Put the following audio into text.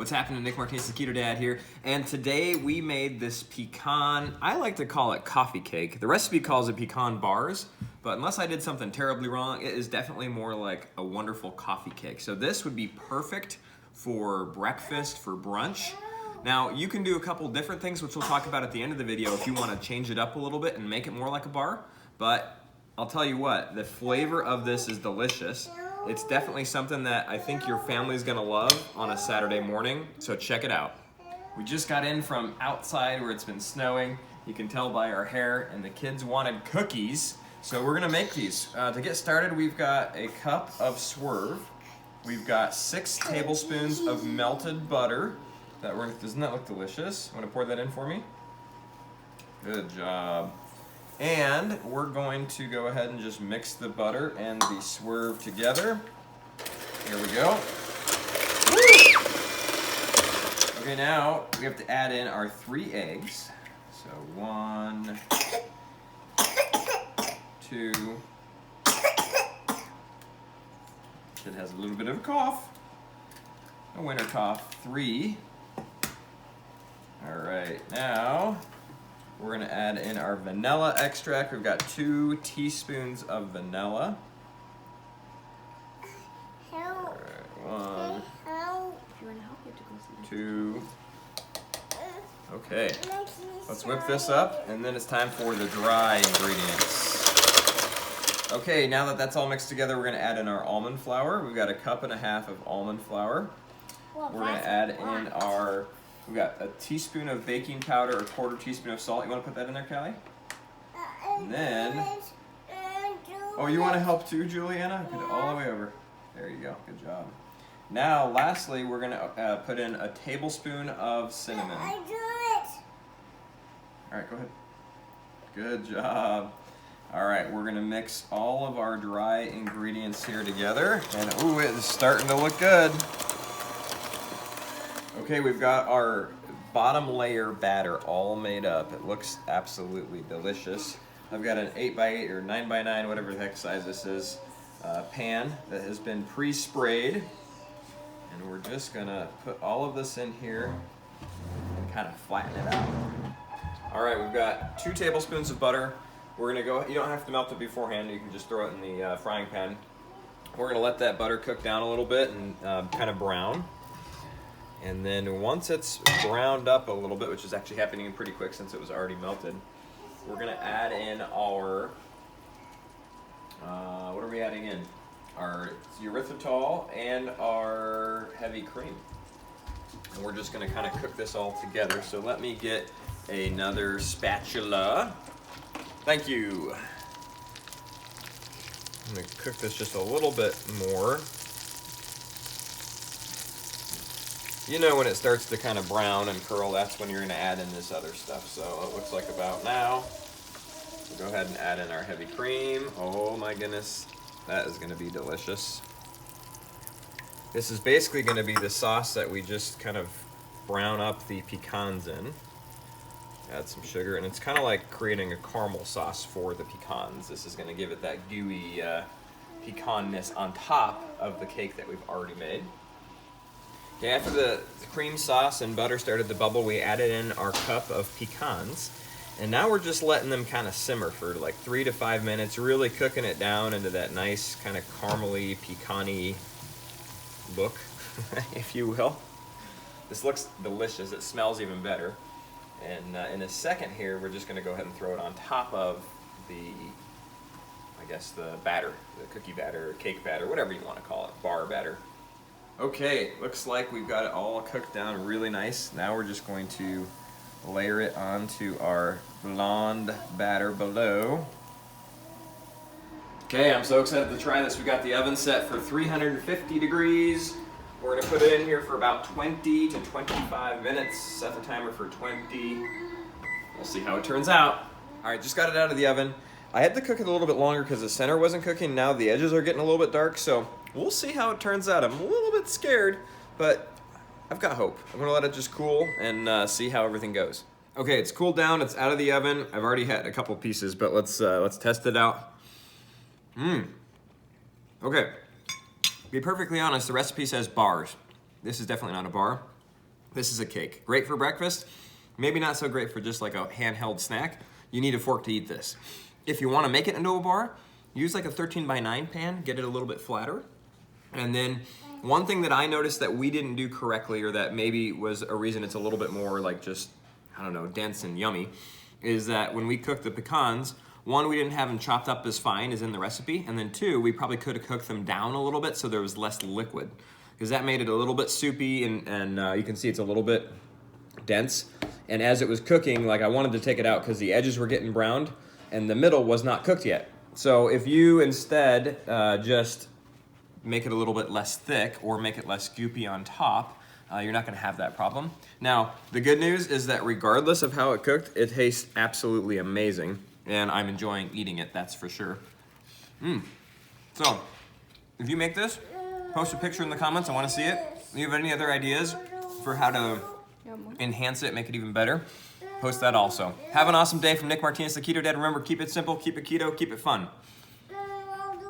What's happening? Nick Martinez, the Keto Dad here, and today we made this pecan, I like to call it coffee cake. The recipe calls it pecan bars, but unless I did something terribly wrong, it is definitely more like a wonderful coffee cake. So this would be perfect for breakfast, for brunch. Now, you can do a couple different things, which we'll talk about at the end of the video if you want to change it up a little bit and make it more like a bar, but I'll tell you what, the flavor of this is delicious. It's definitely something that I think your family's gonna love on a Saturday morning, so check it out. We just got in from outside where it's been snowing. You can tell by our hair, and the kids wanted cookies, so we're gonna make these. To get started, we've got a cup of swerve. We've got 6 tablespoons of melted butter. Doesn't that look delicious? Want to pour that in for me? Good job. And we're going to go ahead and just mix the butter and the swerve together. Here we go. Woo! Okay, now we have to add in our 3 eggs. So 1, 2. Kid has a little bit of a cough. A winter cough. 3. All right, now we're gonna add in our vanilla extract. We've got 2 teaspoons of vanilla. All right, 1, 2. Okay, let's whip this up, and then it's time for the dry ingredients. Okay, now that that's all mixed together, we're gonna add in our almond flour. We've got a 1.5 cups of almond flour. We're gonna add in our, we've got a teaspoon of baking powder, a 1/4 teaspoon of salt. You wanna put that in there, Callie? And then, oh, you wanna help too, Juliana? Get it all the way over. There you go, good job. Now, lastly, we're gonna put in a tablespoon of cinnamon. I do it. All right, go ahead. Good job. All right, we're gonna mix all of our dry ingredients here together. And ooh, it is starting to look good. Okay, we've got our bottom layer batter all made up. It looks absolutely delicious. I've got an 8x8 or 9x9, whatever the heck size this is, pan that has been pre-sprayed. And we're just gonna put all of this in here and kind of flatten it out. All right, we've got 2 tablespoons of butter. We're gonna go, you don't have to melt it beforehand, you can just throw it in the frying pan. We're gonna let that butter cook down a little bit and kind of brown. And then once it's browned up a little bit, which is actually happening pretty quick since it was already melted, we're gonna add in our, what are we adding in? Our erythritol and our heavy cream. And we're just gonna kind of cook this all together. So let me get another spatula. Thank you. I'm gonna cook this just a little bit more. You know when it starts to kind of brown and curl, that's when you're gonna add in this other stuff. So it looks like about now. We'll go ahead and add in our heavy cream. Oh my goodness, that is gonna be delicious. This is basically gonna be the sauce that we just kind of brown up the pecans in. Add some sugar, and it's kind of like creating a caramel sauce for the pecans. This is gonna give it that gooey pecanness on top of the cake that we've already made. Okay, after the cream sauce and butter started to bubble, we added in our cup of pecans. And now we're just letting them kind of simmer for like 3 to 5 minutes, really cooking it down into that nice kind of caramely, pecan-y look, if you will. This looks delicious. It smells even better. And in a second here, we're just gonna go ahead and throw it on top of the, I guess, the batter, the cookie batter, cake batter, whatever you wanna call it, bar batter. Okay, looks like we've got it all cooked down really nice. Now we're just going to layer it onto our blonde batter below. Okay, I'm so excited to try this. We got the oven set for 350 degrees. We're gonna put it in here for about 20 to 25 minutes. Set the timer for 20. We'll see how it turns out. All right, just got it out of the oven. I had to cook it a little bit longer because the center wasn't cooking. Now the edges are getting a little bit dark, so we'll see how it turns out. I'm a little bit scared, but I've got hope. I'm gonna let it just cool and see how everything goes. Okay, it's cooled down, it's out of the oven. I've already had a couple pieces, but let's test it out. Okay, to be perfectly honest, the recipe says bars. This is definitely not a bar. This is a cake. Great for breakfast, maybe not so great for just like a handheld snack. You need a fork to eat this. If you want to make it into a bar, use like a 13x9 pan, get it a little bit flatter. And then one thing that I noticed that we didn't do correctly, or that maybe was a reason it's a little bit more like just, I don't know, dense and yummy, is that when we cooked the pecans, one, we didn't have them chopped up as fine as in the recipe, and then two, we probably could have cooked them down a little bit so there was less liquid, because that made it a little bit soupy, and you can see it's a little bit dense. And as it was cooking, like I wanted to take it out because the edges were getting browned and the middle was not cooked yet. So if you instead just make it a little bit less thick or make it less goopy on top, you're not gonna have that problem. Now, the good news is that regardless of how it cooked, it tastes absolutely amazing, and I'm enjoying eating it, that's for sure. So, if you make this, post a picture in the comments, I wanna see it. If you have any other ideas for how to enhance it, make it even better, post that also. Have an awesome day from Nick Martinez, the Keto Dad. Remember, keep it simple, keep it keto, keep it fun.